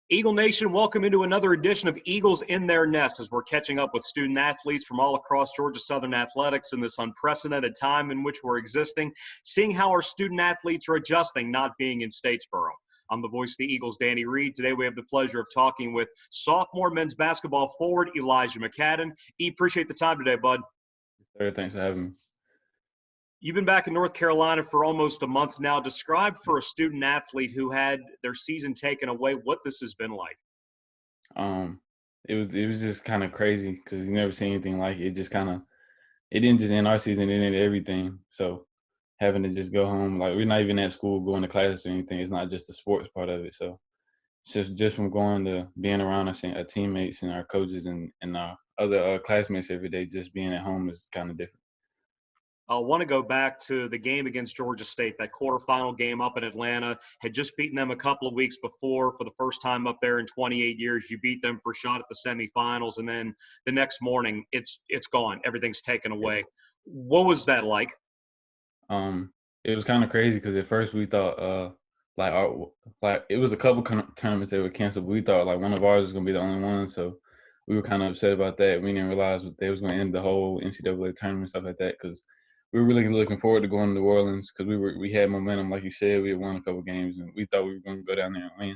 Eagle Nation, welcome into another edition of Eagles in Their Nest as we're catching up with student athletes from all across Georgia Southern athletics in this unprecedented time in which we're existing, seeing how our student athletes are adjusting not being in Statesboro. I'm the voice of the Eagles, Danny Reed. Today we have the pleasure of talking with sophomore men's basketball forward Elijah McCadden. Appreciate the time today, bud. Sir, thanks for having me. You've been back in North Carolina for almost a month now. Describe for a student athlete who had their season taken away what this has been like. It was just kind of crazy because you never seen anything like it. It didn't just end our season, it ended everything. So having to just go home, like we're not even at school going to classes or anything. It's not just the sports part of it. So it's just from going to being around our teammates and our coaches and our other classmates every day, just being at home is kind of different. I want to go back to the game against Georgia State, that quarterfinal game up in Atlanta. Had just beaten them a couple of weeks before for the first time up there in 28 years. You beat them for a shot at the semifinals, and then the next morning, it's gone. Everything's taken away. What was that like? It was kind of crazy because at first we thought it was a couple tournaments that were canceled, but we thought like one of ours was gonna be the only one. So we were kind of upset about that. We didn't realize they was gonna end the whole NCAA tournament and stuff like that because we were really looking forward to going to New Orleans because we had momentum, like you said. We had won a couple games, and we thought we were going to go down there and win.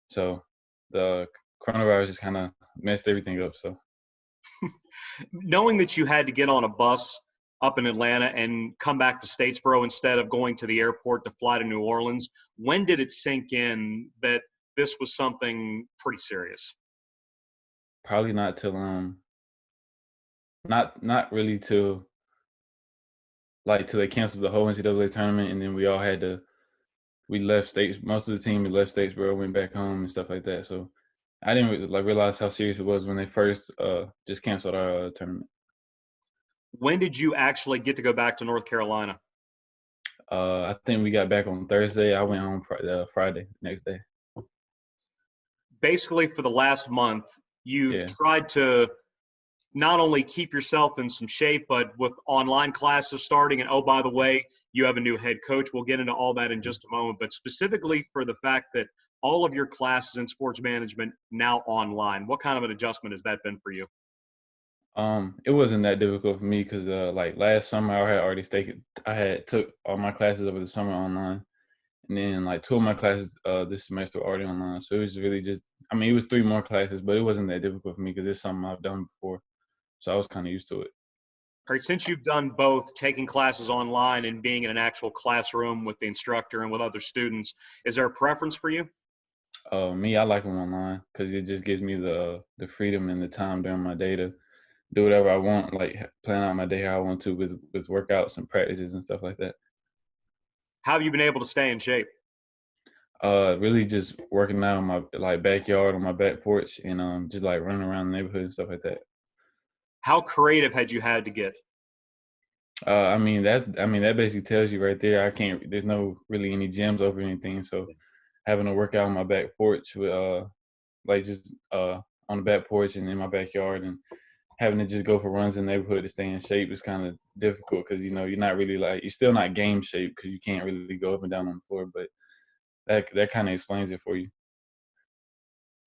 So the coronavirus just kind of messed everything up. So knowing that you had to get on a bus up in Atlanta and come back to Statesboro instead of going to the airport to fly to New Orleans, when did it sink in that this was something pretty serious? probably not till not really till they canceled the whole NCAA tournament, and then we left states. Most of the team had left Statesboro, went back home and stuff like that. So I didn't really, realize how serious it was when they first just canceled our tournament. When did you actually get to go back to North Carolina? I think we got back on Thursday. I went home Friday next day. Basically, for the last month, you've tried to not only keep yourself in some shape, but with online classes starting, and oh, by the way, you have a new head coach. We'll get into all that in just a moment, but specifically for the fact that all of your classes in sports management now online, what kind of an adjustment has that been for you? It wasn't that difficult for me because like last summer I had took all my classes over the summer online, and then like two of my classes this semester were already online. So it was really it was 3 more classes, but it wasn't that difficult for me because it's something I've done before. So I was kind of used to it. All right, since you've done both, taking classes online and being in an actual classroom with the instructor and with other students, is there a preference for you? Me, I like them online because it just gives me the freedom and the time during my day to do whatever I want, like plan out my day how I want to with workouts and practices and stuff like that. How have you been able to stay in shape? Really just working out in my backyard on my back porch and just like running around the neighborhood and stuff like that. How creative had you had to get? That basically tells you right there. There's no really any gyms over anything, so having to work out on my back porch with on the back porch and in my backyard and having to just go for runs in the neighborhood to stay in shape is kind of difficult because you're not really you're still not game shape because you can't really go up and down on the floor, but that kind of explains it for you.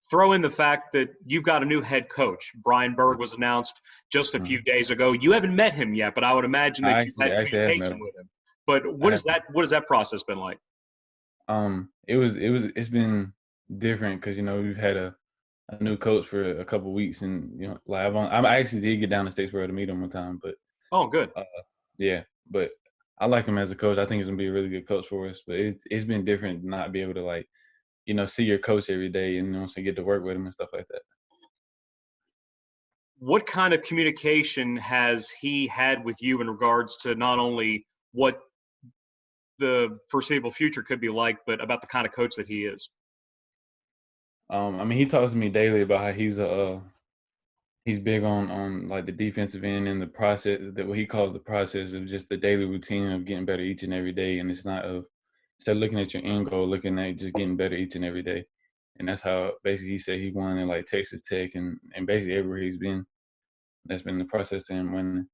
Throw in the fact that you've got a new head coach. Brian Berg was announced just a few days ago. You haven't met him yet, but I would imagine that you've had communication with him. But what is that process been like? It's been different because we've had a new coach for a couple of weeks, and I actually did get down to Statesboro to meet him one time, but oh, good. Yeah, but I like him as a coach. I think he's gonna be a really good coach for us. But it's been different to not be able to see your coach every day and also get to work with him and stuff like that. What kind of communication has he had with you in regards to not only what the foreseeable future could be like, but about the kind of coach that he is? He talks to me daily about how he's big on like the defensive end and the process, that what he calls the process of just the daily routine of getting better each and every day. And it's not instead of looking at your end goal, looking at just getting better each and every day. And that's how basically he said he won in like Texas Tech and basically everywhere he's been. That's been the process to him winning.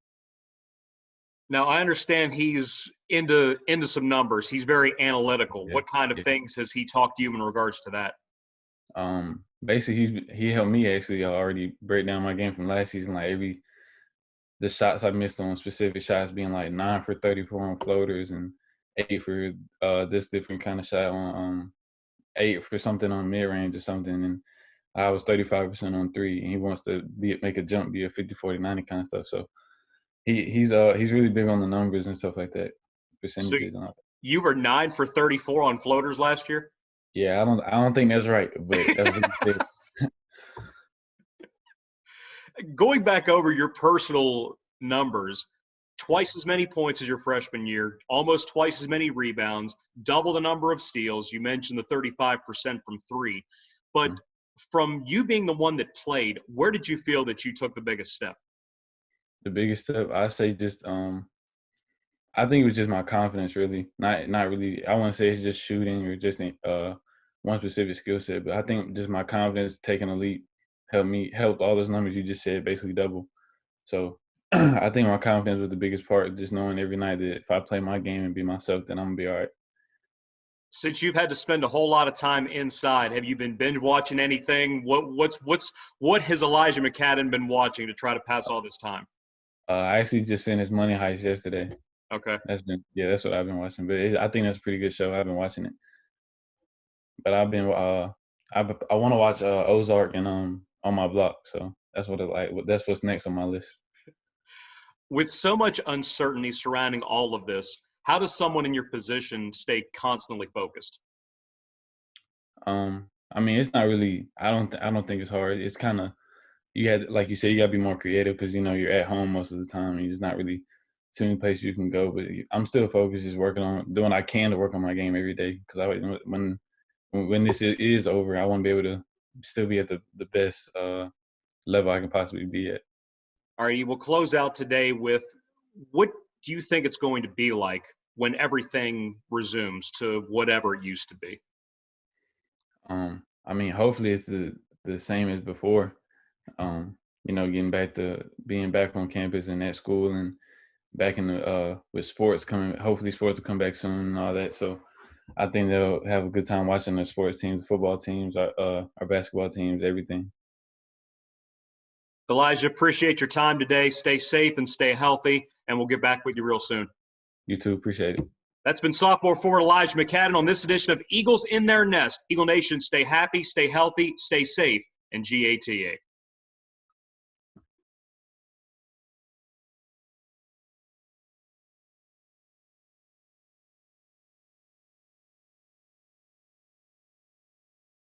Now, I understand he's into some numbers. He's very analytical. Yeah. What kind of things has he talked to you in regards to that? Basically, he helped me actually already break down my game from last season. Like the shots I missed on specific shots being like 9 for 34 on floaters and 8 for this different kind of shot on 8 for something on mid range or something. And I was 35% on three, and he wants to make a jump, be a 50, 40, 90 kind of stuff. So he's really big on the numbers and stuff like that, So percentages and all that. you were 9 for 34 on floaters last year? Yeah, I don't think that's right, but that's what he said. Going back over your personal numbers, twice as many points as your freshman year, almost twice as many rebounds, double the number of steals. You mentioned the 35% from three. But from you being the one that played, where did you feel that you took the biggest step? The biggest step, I say, just I think it was just my confidence, really. Not really. I wouldn't say it's just shooting or just one specific skill set, but I think just my confidence taking a leap helped all those numbers you just said basically double. So I think my confidence was the biggest part, just knowing every night that if I play my game and be myself, then I'm gonna be all right. Since you've had to spend a whole lot of time inside, have you been binge watching anything? What has Elijah McCadden been watching to try to pass all this time? I actually just finished Money Heist yesterday. Okay. That's what I've been watching. But I think that's a pretty good show. I've been watching it, but I've been I want to watch Ozark and On My Block. So that's what's next on my list. With so much uncertainty surrounding all of this, how does someone in your position stay constantly focused? I mean, it's not really. I don't think it's hard. It's kind of you had, like you said, you got to be more creative because you're at home most of the time and there's not really too many places you can go. But I'm still focused, just working on doing what I can to work on my game every day. Because when this is over, I want to be able to still be at the best level I can possibly be at. All right, we'll close out today with what do you think it's going to be like when everything resumes to whatever it used to be? I mean, hopefully it's the same as before. Getting back to being back on campus and at school and back in the with sports coming. Hopefully sports will come back soon and all that. So I think they'll have a good time watching the sports teams, the football teams, our basketball teams, everything. Elijah, appreciate your time today. Stay safe and stay healthy, and we'll get back with you real soon. You too. Appreciate it. That's been sophomore forward Elijah McCadden on this edition of Eagles in Their Nest. Eagle Nation, stay happy, stay healthy, stay safe, and GATA.